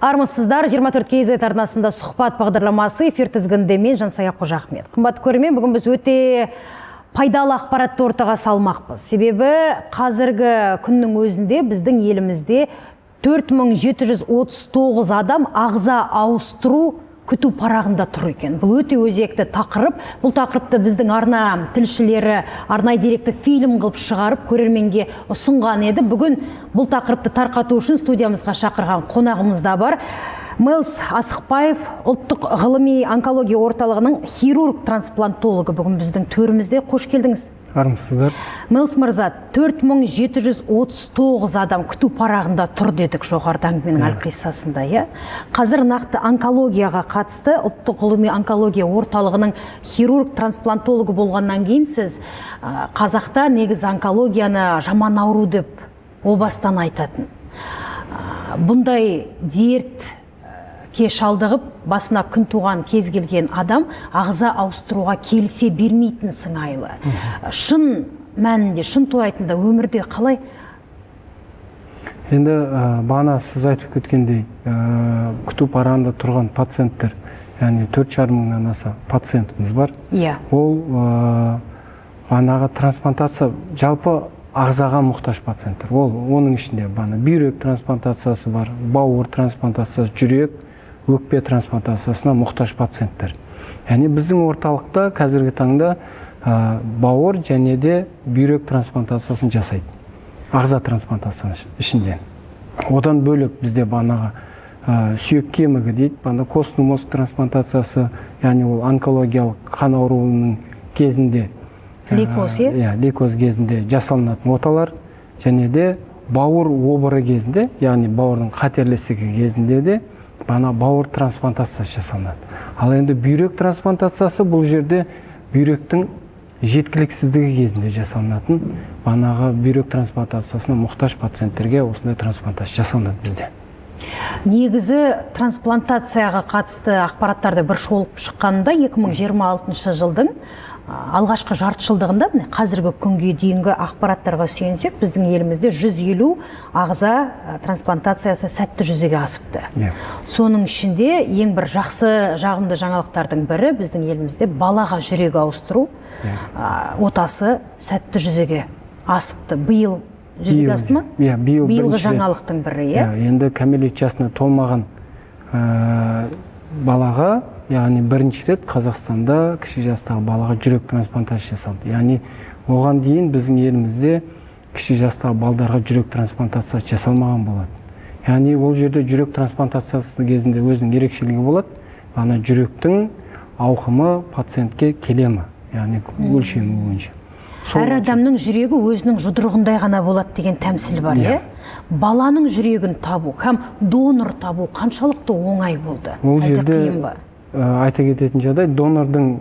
Армысыздар, 24 KZ арнасында сұхбат бағдарламасы эфир тізгінінде мен Жансая Қожахмет. Қымбат көрермен, бүгін біз өте пайдалы ақпаратты ортаға салмақпыз. Себебі қазіргі күннің өзінде біздің елімізде 4739 адам ағза ауыстыру күту парағында тұр екен. Бұл өте өзекті тақырып. Бұл тақырыпты біздің арна тілшілері арнайы деректі фильм қылып шығарып, көрерменге ұсынған еді. Бүгін бұл тақырыпты тарқату үшін студиямызға шақырған қонағымыз да бар. Мэлс Асықбаев, ұлттық ғылыми онкология орталығының хирург-трансплантологы бүгін біздің төрімізде. Қош келдіңіз. Армысыздар. Мэлс мырза, 4739 адам күту парағында тұр дедік жоғарыда әңгіменің әлқиссасында. Қазір нақты онкологияға қатысты ұлттық ғылыми онкология орталығының хирург-трансплантологы болғаннан кейін сіз қазақта негізі онкологияны жаман ауру деп о бастан айтатын. Бұндай дертке шалдығып, басына күн туған кез келген адам ағза ауыстыруға келісе бермейтін сыңайлы. Шын мәнінде, шын туайтында өмірде қалай? Енді бағана сіз айтып кеткендей, күту парағында тұрған пациенттер, яғни 4,5 мыңнан аса пациентіміз бар. Ол бағанағы трансплантация жалпы ағзаға мұқтаж пациенттер. Оның ішінде бүйрек трансплантациясы бар, бауыр трансплантациясы, жүрек, өкпе трансплантациясына мұқтаж пациенттер. Яғни біздің орталықта қазіргі таңда бауыр және де бүйрек трансплантациясын жасайды. Ағза трансплантациясы ішінде. Одан бөлек бізде бағанағы сүйек кемігі дейді, костный мозг трансплантациясы, яғни ол онкологиялық қан ауруының кезінде лейкоз кезінде жасалынатын оталар, және де бауыр обыры кезінде, яғни бауырдың қатерлесігі кезінде де бауыр трансплантациясы жасалынады. Ал енді бүйрек трансплантациясы бұл жерде бүйректің жеткіліксіздігі кезінде жасалынатын бүйрек трансплантациясына мұқтаж пациенттерге осындай трансплантация жасалынады бізде. Негізі трансплантацияға қатысты ақпараттарды бір шолып шыққанда 2026 жылдың алғашқы жартыжылдығында қазіргі күнге дейінгі ақпараттарға сүйенсек, біздің елімізде 150 ағза трансплантациясы сәтті жүзеге асыпты. Соның ішінде ең бір жақсы жағымды жаңалықтардың бірі біздің елімізде балаға жүрек ауыстыру отасы сәтті жүзеге асыпты. Биыл жүзеге асты ма? Биылғы жаңалықтың бірі. Енді кәмелет жасына толмаған балаға, яғни бірінші рет Қазақстанда кіші жастағы балаға жүрек трансплантация жасалды. Яғни оған дейін біздің елімізде кіші жастағы балдарға жүрек трансплантациясы жасалмаған болады. Яғни ол жерде жүрек трансплантациясы кезінде өзінің ерекшелігі болады. Жүректің ауқымы пациентке келемі, яғни өлшемі бойынша. Әр адамның жүрегі өзінің жұдырығындай ғана болады деген тәмсіл бар, Баланың жүрегін табу, һәм донор табу қаншалықты оңай болды? Ол жерде айта кететін жағдай, донордың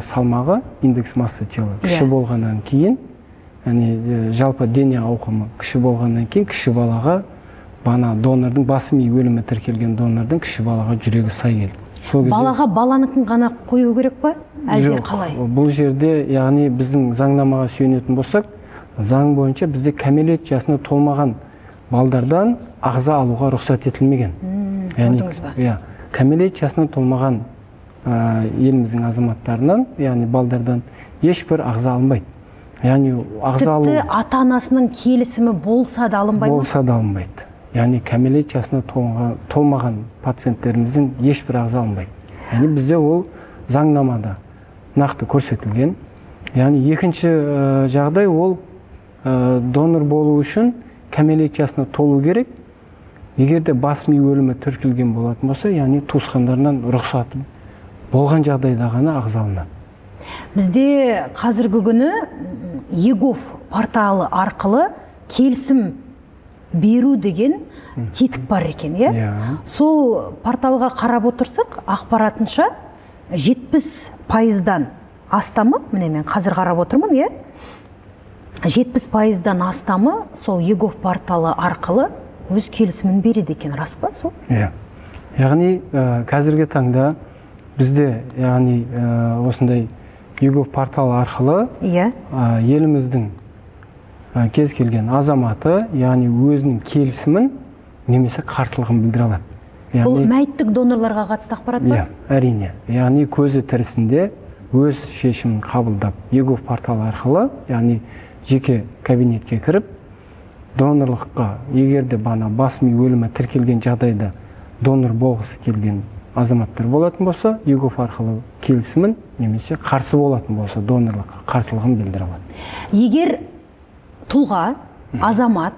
салмағы, индекс масса тела кіші болғаннан кейін, жалпы дене ауқымы кіші болғаннан кейін, кіші балаға донордың басы ми өлімі тіркелген донордың кіші балаға жүрегі сай келді. Балаға баланыкін ғана қою керек па? Әлде қалай? Бұл жерде, яғни біздің заңнамаға сүйенетін болсақ, заң бойынша бізде кәмелет жасына толмаған балдардан ағза алуға рұқсат етілмеген. Көрдіңіз ба? Кәмелет жасына толмаған еліміздің азаматтарынан, яғни балдардан ешбір ағза алынбайды. Тіпті ата-анасының келісімі болса да алынбайды ма? Болса да алынбайды. Яғни кәмелет жасына толмаған пациенттеріміздің ешбір ағза алынбайды. Яғни бізде ол заңнамада нақты көрсетілген. Яғни екінші жағдай ол донор болу үшін кәмелет жасына толу керек. Егерде бас ми өлімі тіркелген болатын болса, яғни туысқандарынан рұқсаты болған жағдайда ғана ағза алынады. Бізде қазіргі күні егов порталы арқылы келісім беру деген тетік бар екен, Сол порталға қарап отырсақ, ақпаратынша 70%-дан астамы, міне мен қазір қарап отырмын, 70%-дан астамы сол егов порталы арқылы өз келісімін береді екен, рас па сол? Яғни қазіргі таңда бізде, яғни осындай егов порталы арқылы еліміздің кез келген азаматы, яғни өзінің келісімін немесе қарсылығын білдіре алады. Бұл мәйіттік донорларға қатысты ақпарат па? Әрине. Яғни көзі тірісінде өз шешімін қабылдап, егов порталы арқылы, яғни жеке кабинетке кіріп, донорлыққа егерде бана бас ми өлімі тіркелген жағдайда донор болғысы келген азаматтар болатын болса, егов арқылы келісімін немесе қарсы болатын болса, донорлыққа қарсылығын білдіре алады. Егер тұлға, азамат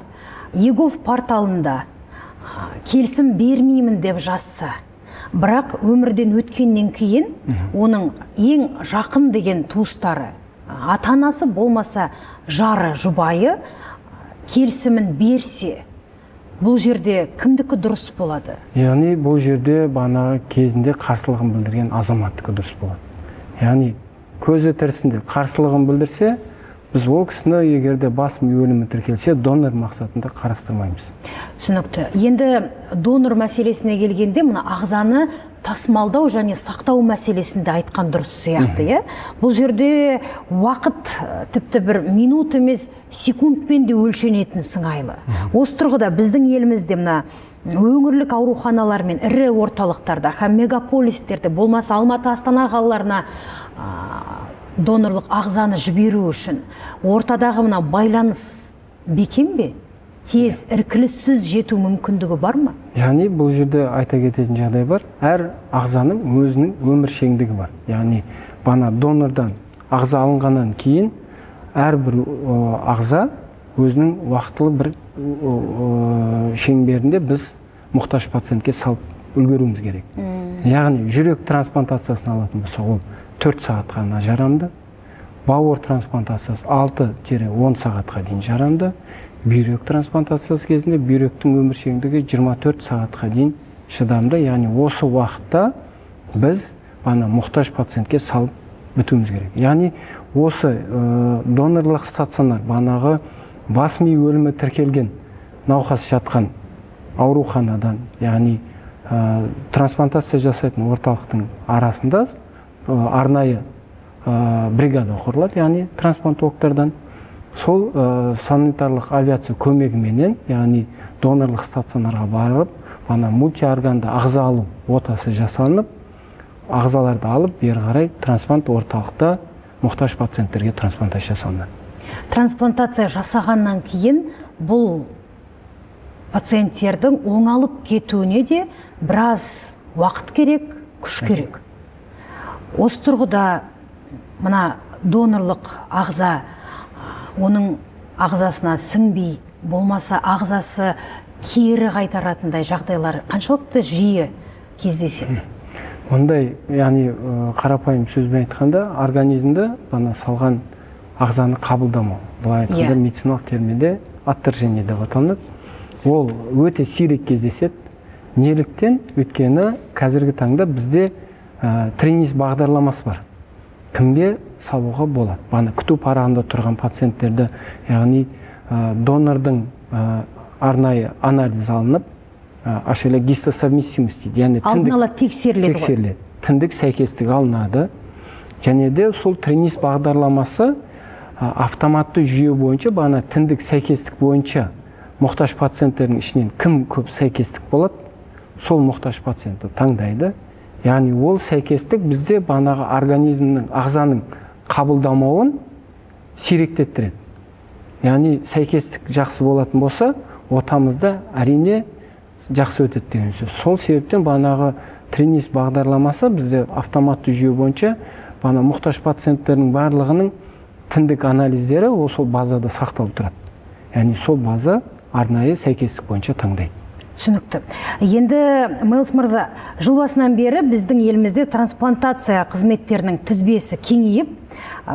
егов порталында келісім бермеймін деп жазса, бірақ өмірден өткеннен кейін оның ең жақын деген туыстары, ата-анасы болмаса жары, жұбайы келісімін берсе, бұл жерде кімдікі дұрыс болады? Яғни бұл жерде бана кезінде қарсылығын білдірген азаматтікі дұрыс болады. Яғни көзі тірісінде қарсылығын білдірсе, біз ол кісіні егерде бас ми өлімі тіркелсе, донор мақсатында қарастырмаймыз. Түсінікті. Енді донор мәселесіне келгенде, мына ағзаны тасымалдау және сақтау мәселесінде айтқан дұрыс сияқты. Бұл жерде уақыт тіпті бір минут емес, секундпен де өлшенетін сыңайлы. Осы тұрғыда біздің елімізде мына өңірлік ауруханалар мен ірі орталықтарда, һәм мегаполистерде, болмаса Алматы, Астана қалаларына донорлық ағзаны жіберу үшін ортадағы мына байланыс бекем бе? Тез, іркіліссіз жету мүмкіндігі бар ма? Яғни бұл жерде айта кететін жағдай бар. Әр ағзаның өзінің өмір шеңдігі бар. Яғни бана донордан ағза алынғаннан кейін әрбір ағза өзінің уақытылы бір шеңберінде біз мұқтаж пациентке салып үлгеруіміз керек. Яғни жүрек трансплантациясын алатын болса, ол 4 сағатқа ғана жарамды. Бауыр трансплантациясы 6-10 сағатқа дейін жарамды. Бүйрек трансплантациясы кезінде бүйректің өмір шеңдігі 24 сағатқа дейін шыдамды. Яғни осы уақытта біз бана мұқтаж пациентке салып бітуіміз керек. Яғни осы донорлық стационар банағы бас ми өлімі тіркелген науқас жатқан ауруханадан, яғни трансплантация жасайтын орталықтың арасында арнайы бригада құрылады, яғни трансплантологтардан. Сол санитарлық авиация көмегіменен, яғни донорлық стационарға барып, бана мультиорганды ағза алу отасы жасалынып, ағзаларды алып, бері қарай трансплант орталықта мұқтаж пациенттерге трансплантация жасалынады. Трансплантация жасағаннан кейін бұл пациенттердің оңалып кетуіне де біраз уақыт керек, күш керек. Осы тұрғыда мына донорлық ағза оның ағзасына сіңбей, болмаса ағзасы кері қайтаратындай жағдайлар қаншалықты жиі кездеседі? Ондай, яғни қарапайым сөзбен айтқанда, организмді бана салған ағзаны қабылдамау. Бұлай айтқанда медициналық терминде отторжение деп аталынады. Ол өте сирек кездеседі. Неліктен? Өйткені қазіргі таңда бізде тренинг бағдарламасы бар. Кімге салуға болады? Бана күту парағында тұрған пациенттерді, яғни донордың арнайы анализ алынып, ашылы гистосовместимость дейді, яғни алдын-ала тексеріледі. Тіндік сәйкестік алынады. Және де сол тренинг бағдарламасы автоматты жүйе бойынша, бана тіндік сәйкестік бойынша мұқтаж пациенттердің ішінен кім көп сәйкестік болады, сол мұқтаж пациентті таңдайды. Яғни ол сәйкестік бізде банағы организмнің, ағзаның қабылдамауын сиректеттіреді. Яғни сәйкестік жақсы болатын болса, отамызда әрине жақсы өтеді деген сөз. Сол себептен банағы тренинг бағдарламасы бізде автоматты жүйе бойынша бана мұқтаж пациенттердің барлығының тіндік анализдері сол базада сақталып тұрады. Яғни сол база арнайы сәйкестік бойынша таңдайды. Түсінікті. Енді Мэлс мырза, жыл басынан бері біздің елімізде трансплантация қызметтерінің тізбесі кеңейіп,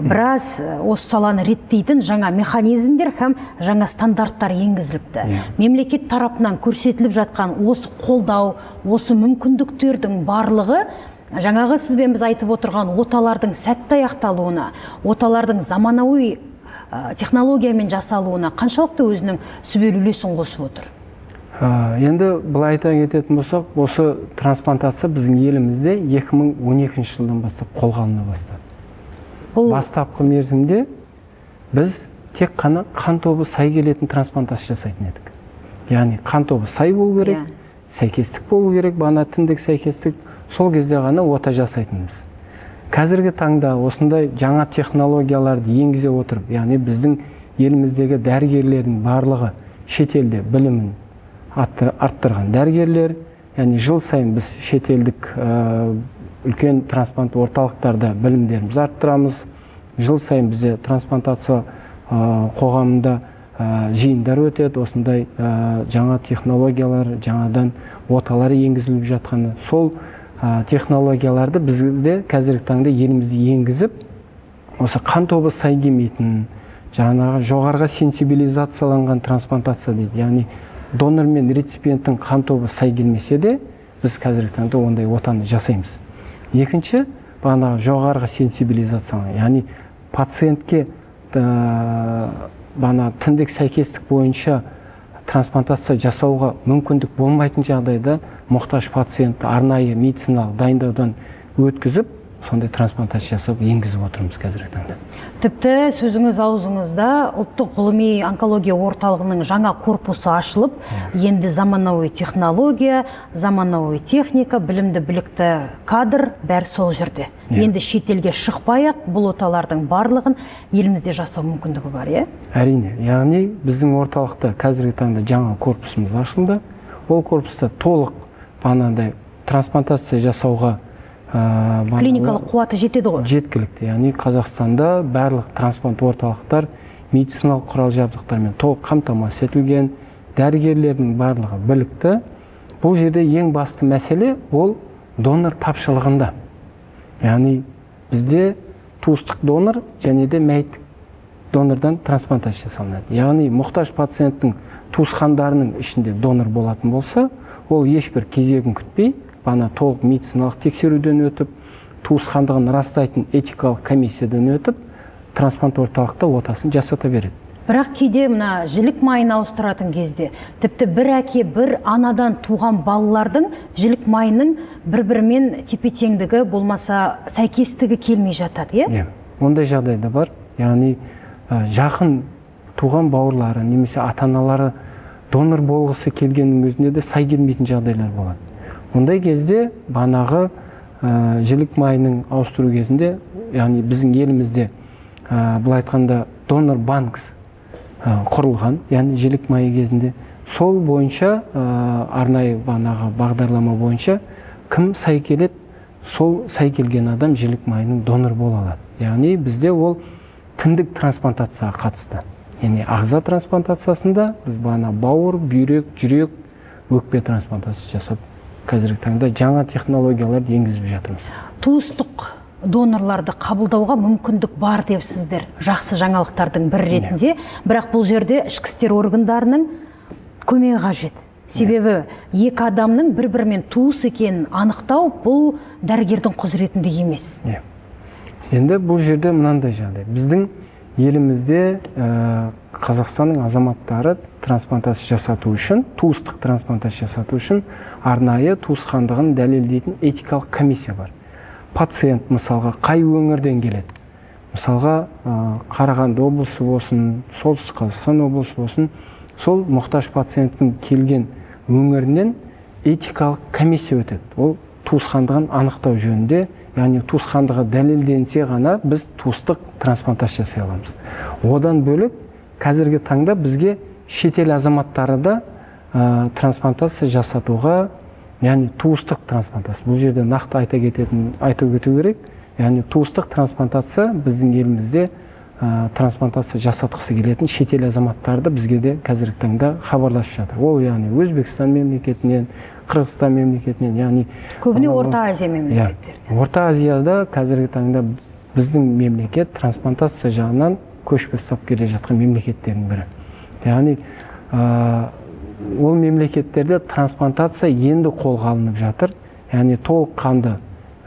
біраз осы саланы реттейтін жаңа механизмдер һәм жаңа стандарттар енгізіліпті. Мемлекет тарапынан көрсетіліп жатқан осы қолдау, осы мүмкіндіктердің барлығы жаңағы сізбен біз айтып отырған оталардың сәтті аяқталуына, оталардың заманауи технологиямен жасалуына қаншалықты өзінің сүбелі үлесін қосып отыр? Енді былай айта кететін болсақ, осы трансплантация біздің елімізде 2012 жылдан бастап қолға алына бастады. Бастапқы мерзімде біз тек қана қан тобы сай келетін трансплантация жасайтын едік. Яғни қан тобы сай болу керек, сәйкестік болу керек, бана тіндік сәйкестік, сол кезде ғана ота жасайтынбыз. Қазіргі таңда осындай жаңа технологияларды енгізе отырып, яғни біздің еліміздегі дәрігерлердің барлығы шетелде білімін арттырған дәрігерлер, яғни жыл сайын біз шетелдік үлкен трансплант орталықтарда білімдерімізді арттырамыз. Жыл сайын бізде трансплантация қоғамында жиындар өтеді, осындай жаңа технологиялар, жаңадан оталары енгізіліп жатқаны. Сол технологияларды бізде қазіргі таңда елімізде енгізіп, осы қан тобы сай келмейтін, жаңағы жоғарғы сенсибилизацияланған трансплантация дейді. Яғни донор мен реципиенттің қан тобы сай келмесе де, біз қазіргі таңда ондай отаны жасаймыз. Екінші, бағанағы жоғарғы сенсибилизацияланған, яғни пациентке бана тіндік сәйкестік бойынша трансплантация жасауға мүмкіндік болмайтын жағдайда мұқтаж пациентті арнайы медициналық дайындаудан өткізіп, сондай трансплантация жасап енгізіп отырмыз қазіргі таңда. Тіпті сөзіңіз аузыңызда ұлттық ғылыми онкология орталығының жаңа корпусы ашылып, енді заманауи технология, заманауи техника, білімді білікті кадр бәрі сол жерде. Енді шетелге шықпай-ақ бұл оталардың барлығын елімізде жасау мүмкіндігі бар, иә? Әрине, яғни біздің орталықта қазіргі таңда жаңа корпусымыз ашылды. Ол корпуста толық банандай трансплантация жасауға клиникалық қуаты жетеді ғой? Жеткілікті. Яғни Қазақстанда барлық трансплант орталықтар медициналық құрал жабдықтармен толық қамтамасыз етілген, дәрігерлердің барлығы білікті. Бұл жерде ең басты мәселе ол донор тапшылығында. Яғни бізде туыстық донор және де мәйіттік донордан трансплантация жасалынады. Яғни мұқтаж пациенттің туысқандарының ішінде донор болатын болса, ол ешбір кезегін күтпей, бана толық медициналық тексеруден өтіп, туысқандығын растайтын этикалық комиссиядан өтіп, трансплант орталықта отасын жасата береді. Бірақ кейде мына жілік майын ауыстыратын кезде, тіпті бір әке, бір анадан туған балалардың жілік майының бір-бірімен тепе-теңдігі болмаса сәйкестігі келмей жатады, иә? Ондай жағдайда бар. Яғни жақын туған бауырлары немесе ата-аналары донор болғысы келгеннің өзінде де сай келмейтін жағдайлар болады. Ондай кезде банағы жілік майының ауыстыру кезінде, яғни біздің елімізде бұл айтқанда донор банкс құрылған, яғни жілік майы кезінде сол бойынша арнайы банағы бағдарлама бойынша кім сай келеді, сол сай келген адам жілік майының донор бола алады. Яғни бізде ол тіндік трансплантацияға қатысты. Яғни ағза трансплантациясында біз бана бауыр, бүйрек, жүрек, өкпе трансплантациясы жасап, қазіргі таңда жаңа технологияларды енгізіп жатырмыз. Туыстық донорларды қабылдауға мүмкіндік бар депсіздер, жақсы жаңалықтардың бір ретінде, бірақ бұл жерде ішкі істер органдарының көмегі қажет. Себебі екі адамның бір-бірімен туыс екенін анықтау бұл дәрігердің құзыретінде емес. Енді бұл жерде мынандай жағдай. Біздің елімізде Қазақстанның азаматтары трансплантация жасату үшін, туыстық трансплантация жасату үшін арнайы туысқандығын дәлелдейтін этикалық комиссия бар. Пациент мысалға қай өңірден келеді? Мысалға Қарағанды облысы болсын, Солтүстік Қазақстан облысы болсын, сол мұқтаж пациенттің келген өңірінен этикалық комиссия өтеді. Ол туысқандығын анықтау жөнінде, яғни туысқандығы дәлелденсе ғана біз туыстық трансплантация жасай аламыз. Одан бөлек қазіргі таңда бізге шетел азаматтары да трансплантация жасатуға, яғни туыстық трансплантация. Бұл жерде нақты айту кету керек. Яғни туыстық трансплантация біздің елімізде трансплантация жасатқысы келетін шетел азаматтарды бізге де қазіргі таңда хабарласып жатыр. Ол яғни Өзбекстан мемлекетінен, Қырғызстан мемлекетінен, яғни көбіне Орта Азия мемлекеттерінен. Орта Азияда қазіргі таңда біздің мемлекет трансплантация жағынан көш бастап келе жатқан мемлекеттердің бірі. Яғни ол мемлекеттерде трансплантация енді қолға алынып жатыр. Яғни толық қанды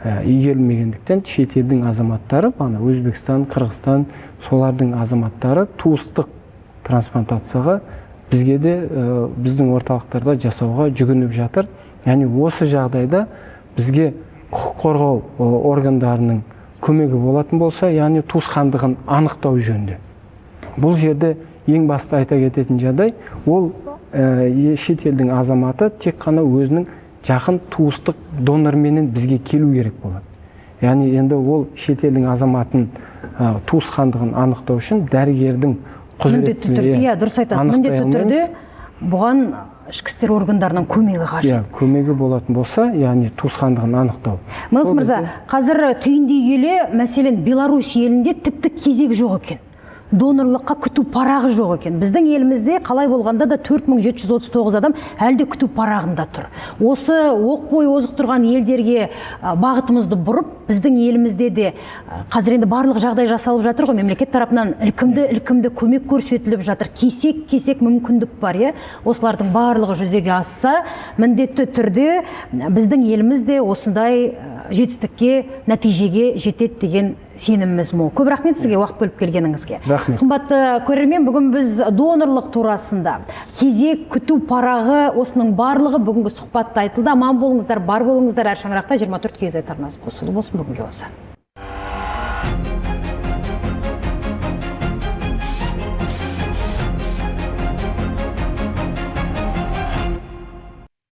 игерілмегендіктен шетелдің азаматтары, Өзбекстан, Қырғызстан, солардың азаматтары туыстық трансплантацияға бізге де біздің орталықтарда жасауға жүгініп жатыр. Яғни осы жағдайда бізге құқық қорғау органдарының көмегі болатын болса, яғни туысқандығын анықтау жөнінде. Бұл жерде ең басты айта кететін жағдай, ол шет елдің азаматы тек қана өзінің жақын туыстық донорменен бізге келу керек болады. Яғни енді ол шет елдің азаматын туысқандығын анықтау үшін дәрігердің құзыретіне дұрыс айтасыз, міндетті түрде бұған ішкі істер органдарының көмегі қажет. Көмегі болатын болса, яғни туысқандығын анықтау. Мыңыз мырза, қазір түйіндей келе, мәселен, Беларусь елінде тіпті кезек жоқ екен. Донорлыққа күту парағы жоқ екен. Біздің елімізде қалай болғанда да 4739 адам әлде күту парағында тұр. Осы оқ бойы озық тұрған елдерге бағытымызды бұрып, біздің елімізде де қазір енді барлық жағдай жасалып жатыр ғой, мемлекет тарапынан ілкімді көмек көрсетіліп жатыр. Кесек мүмкіндік бар, осылардың барлығы жүзеге асса, міндетті түрде біздің елімізде осындай жетістікке, нәтижеге жетеді деген сеніміміз мол. Көп рахмет сізге уақыт бөліп келгеніңізге. Рахмет. Қымбатты көрермен, бүгін біз донорлық турасында кезек, күту парағы, осының барлығы бүгінгі сұхбатта айтылды. Аман болыңыздар, бар болыңыздар. Әр шаңырақта 24 KZ арнасы қосулы болсын бүгінге осы.